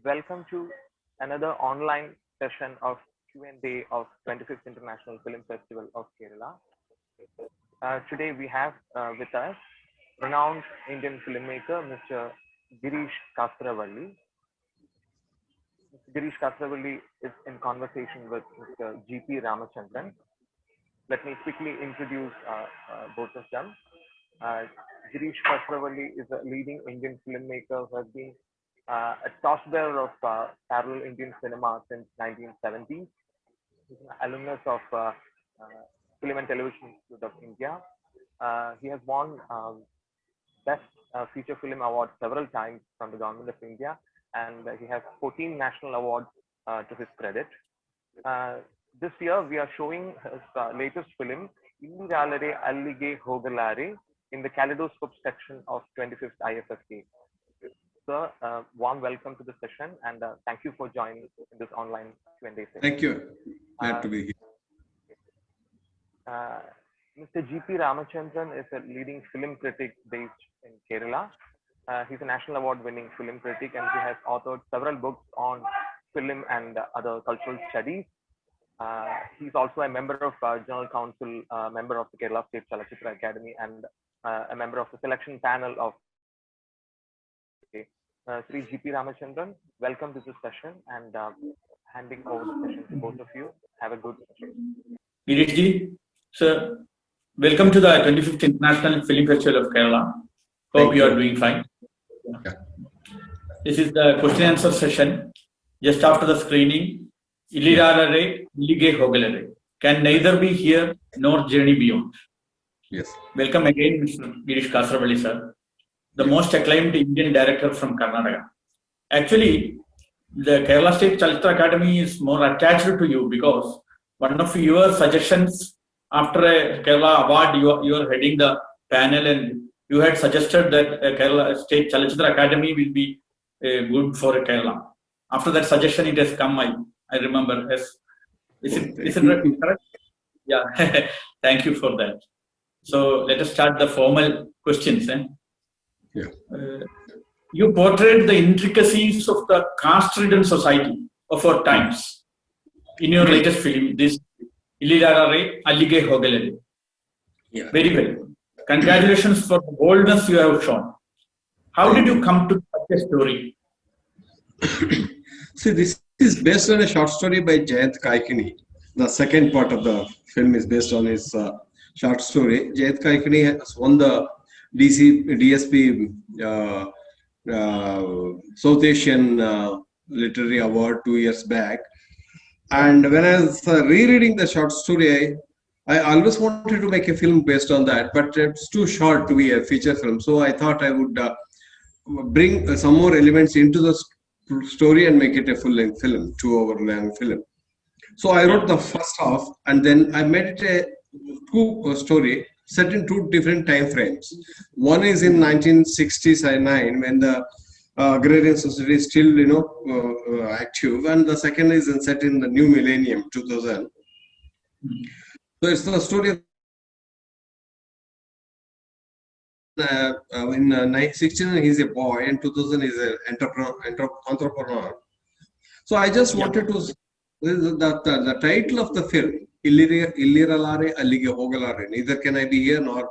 Welcome to another online session of Q&A of 25th International Film Festival of Kerala. Today we have with us renowned Indian filmmaker Mr. Girish Kasaravalli. Mr. Girish Kasaravalli is in conversation with Mr. G.P. Ramachandran. Let me quickly introduce both of them. Girish Kasaravalli is a leading Indian filmmaker who has been a torchbearer of parallel Indian cinema since 1970s. He's an alumnus of Film and Television Institute of India. He has won Best Feature Film Award several times from the Government of India, and he has 14 national awards to his credit. This year, we are showing his latest film, Illiralare Allige Hogalare, in the Kaleidoscope section of 25th IFFK. Sir, warm welcome to the session, and thank you for joining in this online Q&A session. Thank you. Glad to be here. Mr. G.P. Ramachandran is a leading film critic based in Kerala. He's a national award-winning film critic, and he has authored several books on film and other cultural studies. He's also a member of General Council, member of the Kerala State Chalachitra Academy, and a member of the selection panel of Sri G.P. Ramachandran. Welcome to this session, and handing over the session to both of you. Have a good session. Girishji, sir, welcome to the 25th International Film Festival of Kerala. Hope you are doing fine. Yeah. This is the question and answer session. Just after the screening, Illiralare Allige Hogalare can neither be here nor journey beyond. Yes. Welcome again, Mr. Girish Kasaravalli, sir, the most acclaimed Indian director from Karnataka. Actually, the Kerala State Chalachitra Academy is more attached to you because one of your suggestions after a Kerala award, you are heading the panel, and you had suggested that Kerala State Chalachitra Academy will be good for Kerala. After that suggestion, it has come. I remember. Yes. Is it correct? Yeah. Thank you for that. So let us start the formal questions. Yeah. You portrayed the intricacies of the caste-ridden society of our times in your latest film, this Illiralare Allige Hogalare. Yeah. Very well. Congratulations for the boldness you have shown. How did you come to such a story? See, this is based on a short story by Jayant Kaikini. The second part of the film is based on his short story. Jayant Kaikini has won the DSP South Asian Literary Award 2 years back. And when I was rereading the short story, I always wanted to make a film based on that, but it's too short to be a feature film. So I thought I would bring some more elements into the story and make it a full-length film, 2-hour-long film. So I wrote the first half, and then I made it a two story set in two different time frames. One is in 1969 when the agrarian society is still, active, and the second is set in the new millennium, 2000. So it's the story of in 1969 he's a boy, and 2000 is an entrepreneur. So I just wanted to the title of the film, Illiralare Allige Hogalare, neither can I be here nor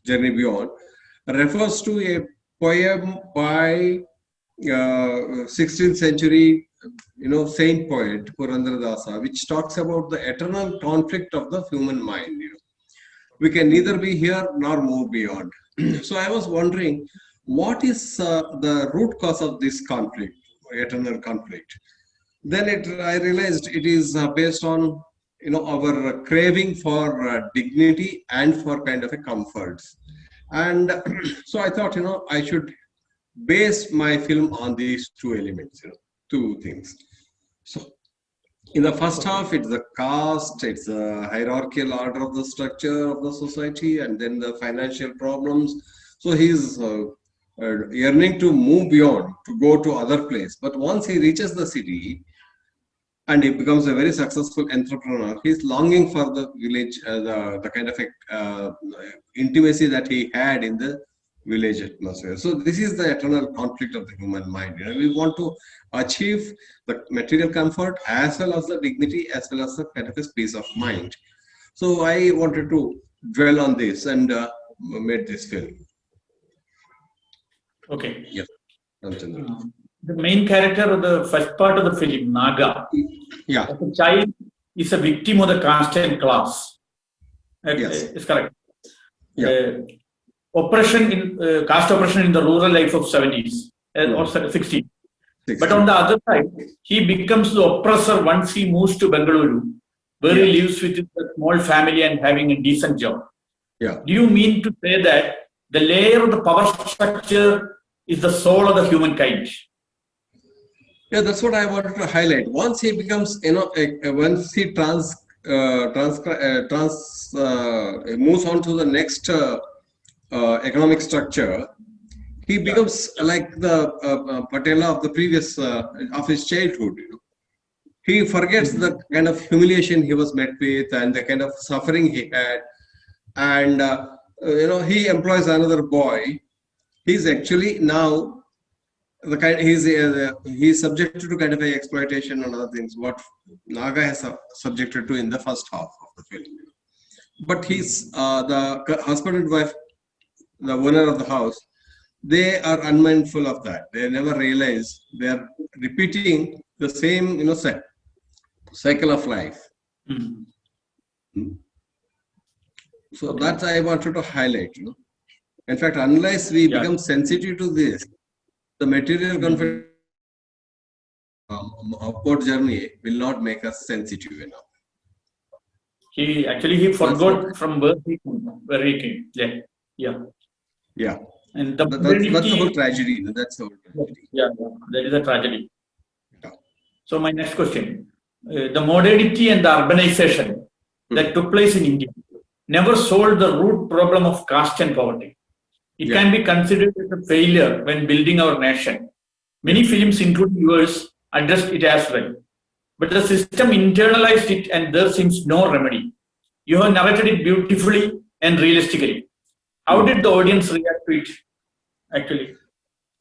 journey beyond, refers to a poem by 16th century saint poet Purandaradasa, which talks about the eternal conflict of the human mind. We can neither be here nor move beyond. So I was wondering, what is the root cause of this conflict, eternal conflict? Then I realized it is based on our craving for dignity and for kind of a comfort. And so I thought I should base my film on these two elements, two things. So in the first half, it's the caste, it's the hierarchical order of the structure of the society, and then the financial problems. So he's yearning to move beyond, to go to other place. But once he reaches the city and he becomes a very successful entrepreneur, he's longing for the village, the kind of intimacy that he had in the village atmosphere. So this is the eternal conflict of the human mind. We want to achieve the material comfort as well as the dignity, as well as the kind of a peace of mind. So I wanted to dwell on this and made this film. Okay. Yes. The main character of the first part of the film, Naga, yeah, as a child, is a victim of the caste and class. Yes. It's correct. Yeah. Oppression in caste oppression in the rural life of 70s or 60s. But on the other side, he becomes the oppressor once he moves to Bengaluru, where he lives with a small family and having a decent job. Yeah. Do you mean to say that the layer of the power structure is the soul of the humankind? Yeah, that's what I wanted to highlight. Once he becomes, once he moves on to the next economic structure, he becomes like the Patela of the previous of his childhood. He forgets the kind of humiliation he was met with and the kind of suffering he had, and he employs another boy. He's actually now the kind he's subjected to kind of a exploitation and other things what Naga has subjected to in the first half of the film. But he's the husband and wife, the owner of the house, they are unmindful of that. They never realize they are repeating the same cycle of life. So that's I wanted to highlight. In fact, unless we become sensitive to this, the material conflict upward journey will not make us sensitive enough. He forgot from where he came. Yeah. And that's the whole tragedy. That's the whole tragedy. Yeah, that is a tragedy. Yeah. So my next question: the modernity and the urbanization that took place in India never solved the root problem of caste and poverty. It can be considered as a failure when building our nation. Many films, including yours, addressed it as well. But the system internalized it and there seems no remedy. You have narrated it beautifully and realistically. How did the audience react to it, actually?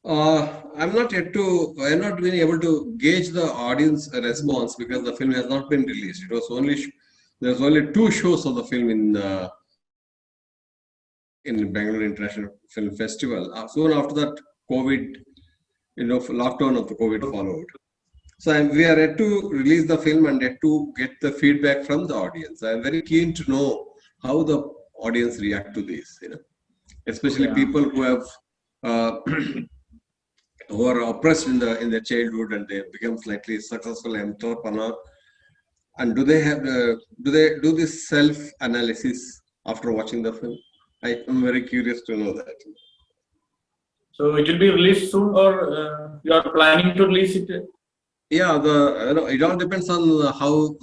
I'm not been able to gauge the audience response because the film has not been released. There's only 2 shows of the film in Bangalore International Film Festival. Soon after that, COVID, lockdown of the COVID followed. So we are yet to release the film and yet to get the feedback from the audience. I'm very keen to know how the audience react to this. Especially people who have who are oppressed in their childhood and they become slightly successful entrepreneur. And do they do this self-analysis after watching the film? I am very curious to know that. So it will be released soon, or you are planning to release it? Yeah, it all depends on how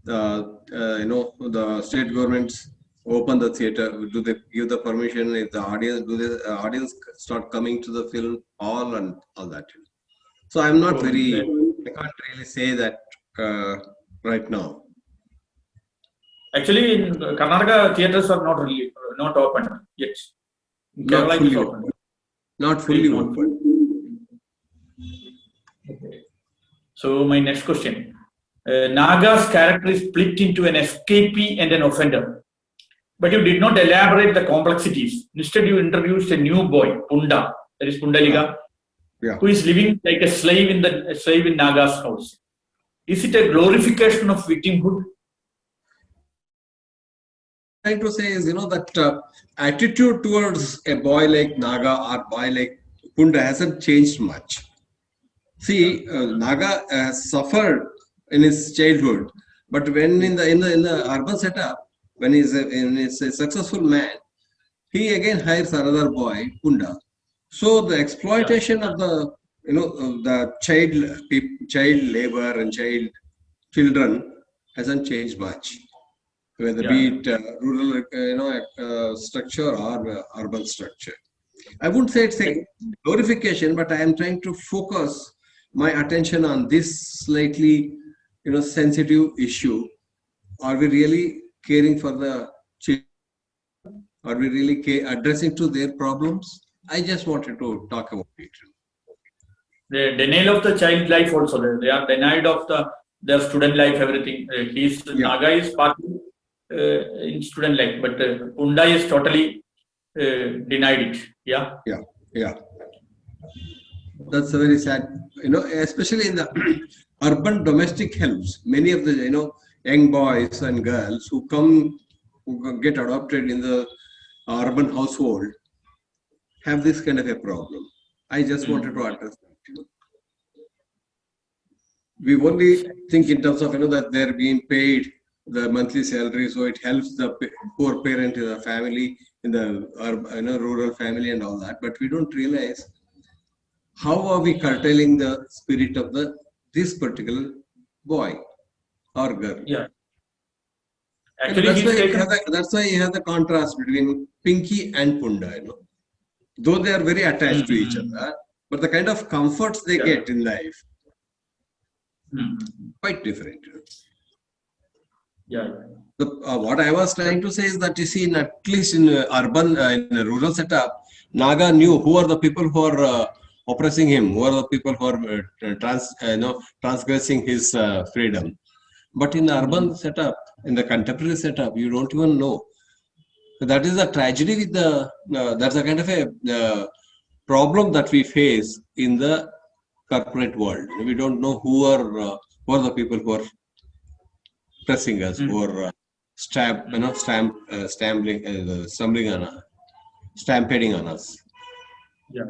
the state governments open the theater. Do they give the permission? If the audience start coming to the film hall and all that? So I'm not I can't really say that right now. Actually, in Karnataka, theaters are not open yet. Not fully open. Okay. So my next question: Naga's character is split into an escapee and an offender, but you did not elaborate the complexities. Instead, you introduced a new boy, Punda, that is Pundalika, who is living like a slave in Naga's house. Is it a glorification of victimhood? Trying to say is that attitude towards a boy like Naga or boy like Punda hasn't changed much. See, Naga has suffered in his childhood, but when in the urban setup, when he's a successful man, he again hires another boy, Punda. So the exploitation of the child labor and children hasn't changed much, whether be it rural structure or urban structure. I wouldn't say it's a glorification, but I am trying to focus my attention on this slightly sensitive issue. Are we really caring for the children Are we really addressing to their problems? I just wanted to talk about it. The denial of the child life also. They are denied of their student life, everything. Naga is partly in student life, but Punda is totally denied it. Yeah. Yeah. That's a very sad, especially in the urban domestic helps. Many of the, young boys and girls who get adopted in the urban household have this kind of a problem. I just wanted to address that. We only think in terms of, that they're being paid the monthly salary, so it helps the poor parent in the family, in the rural family and all that. But we don't realize how are we curtailing the spirit of this particular boy or girl. Yeah. Actually, that's why you have the contrast between Pinky and Punda. Though they are very attached to each other, but the kind of comforts they get in life quite different. Yeah. What I was trying to say is that you see, at least in urban, in a rural setup, Naga knew who are the people who are oppressing him, who are the people who are transgressing his freedom. But in the urban setup, in the contemporary setup, you don't even know. That is a tragedy with that's a kind of a problem that we face in the corporate world. We don't know who are the people who are pressing us, who are stampeding on us. Yeah.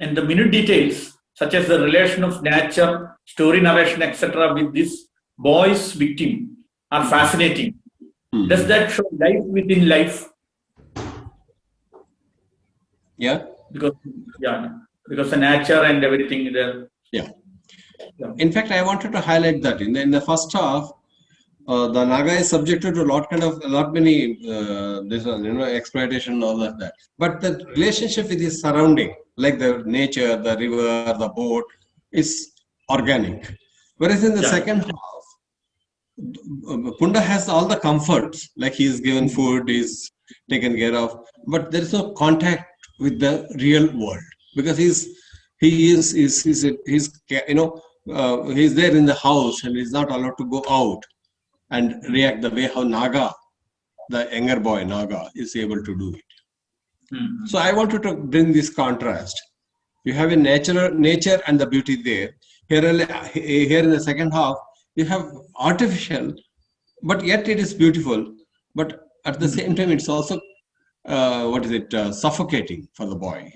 And the minute details, such as the relation of nature, story narration, etc., with this boy's victim, are fascinating. Does that show life within life? Yeah. Because the nature and everything there. Yeah. In fact, I wanted to highlight that in the first half, the Naga is subjected to a lot many exploitation and all that. But the relationship with his surrounding, like the nature, the river, the boat, is organic. Whereas in the second half, Punda has all the comforts, like he is given food, he is taken care of, but there is no contact with the real world because he's there in the house and he's not allowed to go out and react the way how Naga, the younger boy Naga, is able to do it. So I wanted to bring this contrast. You have a nature and the beauty there. Here in the second half, you have artificial, but yet it is beautiful. But at the same time, it's also suffocating for the boy.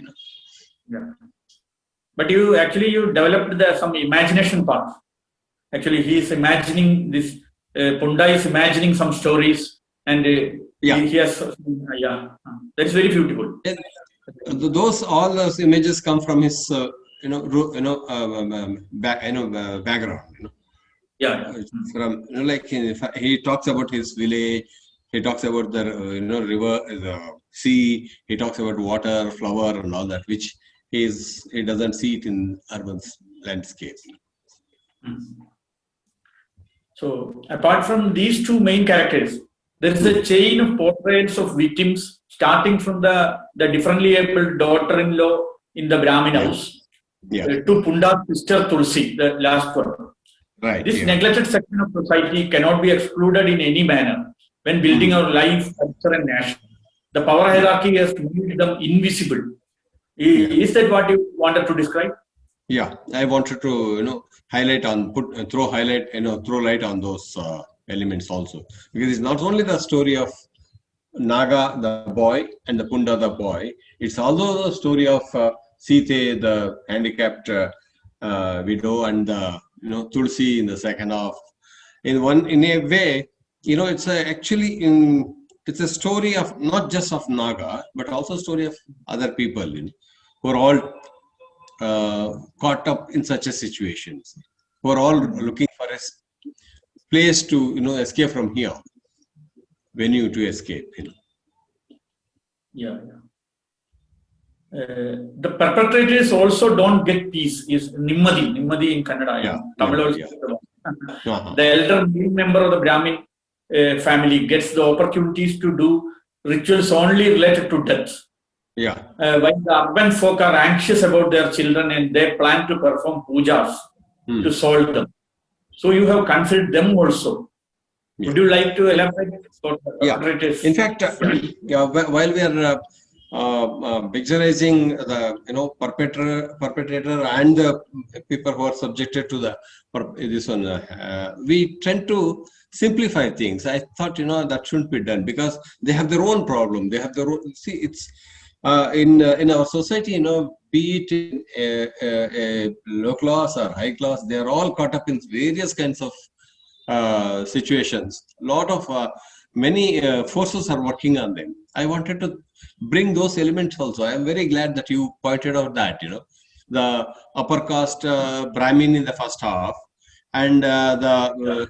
Yeah. But you developed some imagination part. Actually, he is imagining this. Punda is imagining some stories, and he has. That's very beautiful. All those images come from his background. From like he talks about his village. He talks about the river, the sea. He talks about water, flower, and all that, which he doesn't see it in urban landscape. So apart from these two main characters, there is a chain of portraits of victims, starting from the differently abled daughter-in-law in the Brahmin house to Punda's sister Tulsi, the last one. Right. This neglected section of society cannot be excluded in any manner when building our life, culture, and nation. The power hierarchy has made them invisible. Is that what you wanted to describe? Yeah, I wanted to throw light on those elements also, because it's not only the story of Naga the boy and the Punda the boy. It's also the story of Sita, the handicapped widow, and Tulsi in the second half. In a way, it's a story of not just of Naga, but also a story of other people who are all caught up in such a situation, who are all looking for a place to escape from here, venue to escape. The perpetrators also don't get peace. Is Nimmadi in Kannada. Tamil also. The elder member of the Brahmin family gets the opportunities to do rituals only related to death. Yeah. While the urban folk are anxious about their children and they plan to perform pujas to solve them. So you have considered them also. Yeah. Would you like to elaborate? Yeah. In fact, while we are picturizing the perpetrator and the people who are subjected to this one, we tend to simplify things. I thought that shouldn't be done because they have their own problem. They have their own. See, it's in our society, be it in a low class or high class, they are all caught up in various kinds of situations. Many forces are working on them. I wanted to bring those elements also. I am very glad that you pointed out that the upper caste Brahmin in the first half and the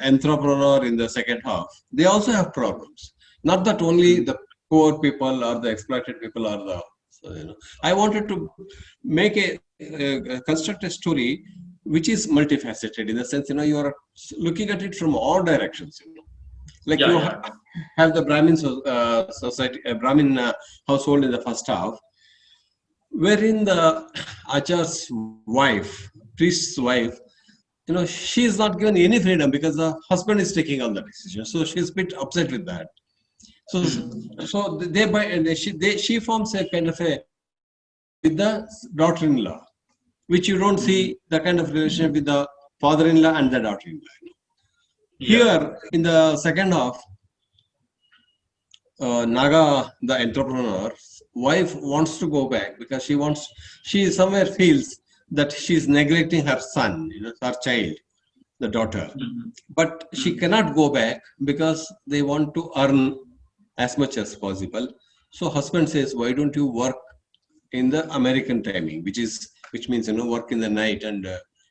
entrepreneur in the second half. They also have problems. Not that only the poor people or the exploited people are the. I wanted to make construct a story which is multifaceted in the sense, you are looking at it from all directions. Like have the Brahmin society, a Brahmin household in the first half, wherein the Achar's wife, priest's wife, she is not given any freedom because the husband is taking all the decisions. So she is a bit upset with that. So she forms a kind of with the daughter-in-law, which you don't see the kind of relationship with the father-in-law and the daughter-in-law. Here, in the second half, Naga, the entrepreneur's wife, wants to go back because she somewhere feels that she's neglecting her son, her child, the daughter. But she cannot go back because they want to earn as much as possible. So husband says, why don't you work in the American timing, which means, work in the night and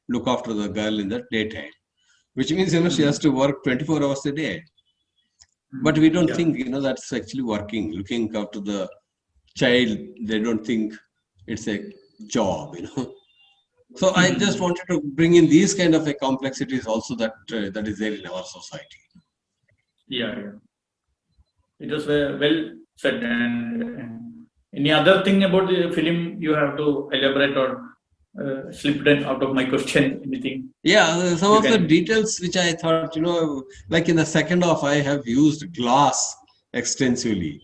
look after the girl in the daytime, which means, she has to work 24 hours a day. But we don't think, that's actually working, looking after the child. They don't think it's a job, So I just wanted to bring in these kind of complexities also that is there in our society. Yeah. It was well said. And any other thing about the film you have to elaborate or slipped in out of my question? Anything? Yeah, some of the details which I thought, like in the second half, I have used glass extensively,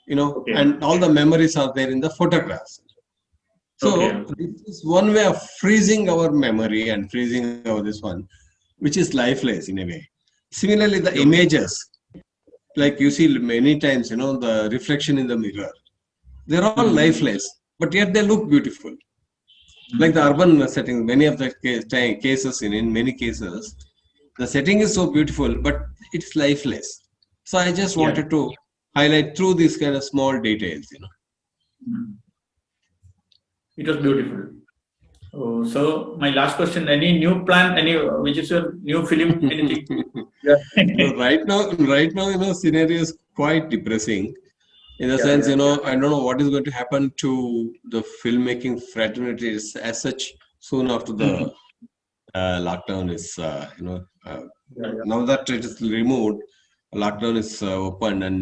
and all the memories are there in the photographs. So this is one way of freezing our memory and freezing this one, which is lifeless in a way. Similarly, the images, like you see many times, the reflection in the mirror, they're all lifeless, but yet they look beautiful. Like the urban setting, many of the cases, in many cases, the setting is so beautiful, but it's lifeless. So I just wanted to highlight through these kind of small details, It was beautiful. So my last question: any new plan? Which is your new film? Anything? Right now, scenario is quite depressing. In the sense, I don't know what is going to happen to the filmmaking fraternities as such soon after the lockdown is, now that it is removed, lockdown is open and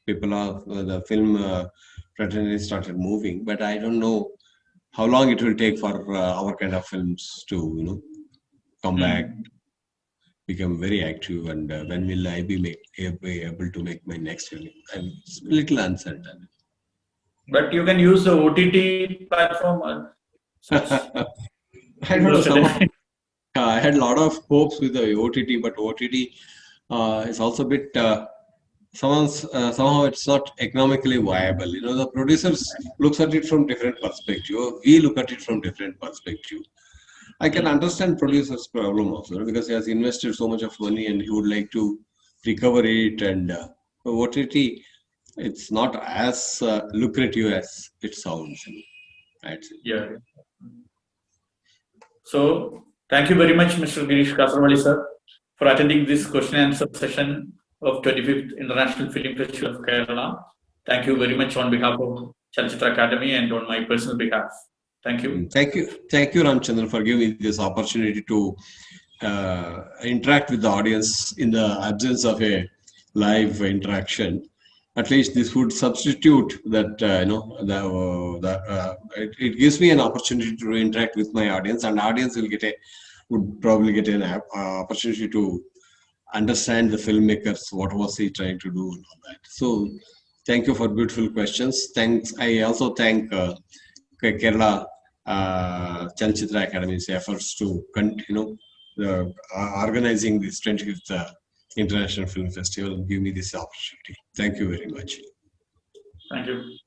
the film fraternity started moving. But I don't know how long it will take for our kind of films to, come back, become very active, and when will I be able to make my next film? I'm a little uncertain. But you can use the OTT platform. I don't know. Somehow, I had a lot of hopes with the OTT, but OTT is also a bit. Somehow it's not economically viable. The producers looks at it from different perspective. We look at it from different perspective. I can understand producer's problem also because he has invested so much of money and he would like to recover it. And OTT, it's not as lucrative as it sounds. Yeah. So thank you very much, Mr. Girish Kasarwalli, sir, for attending this question and answer session of 25th International Film Festival of Kerala. Thank you very much on behalf of Chalachitra Academy and on my personal behalf. Thank you. Thank you, Ramchandran, for giving me this opportunity to interact with the audience in the absence of a live interaction. At least this would substitute that, it gives me an opportunity to interact with my audience, and audience would probably get an opportunity to understand the filmmakers, what was he trying to do and all that. So thank you for beautiful questions. Thanks. I also thank Kerala Chalachitra Academy's efforts to organizing this 25th International Film Festival and give me this opportunity. Thank you very much. Thank you.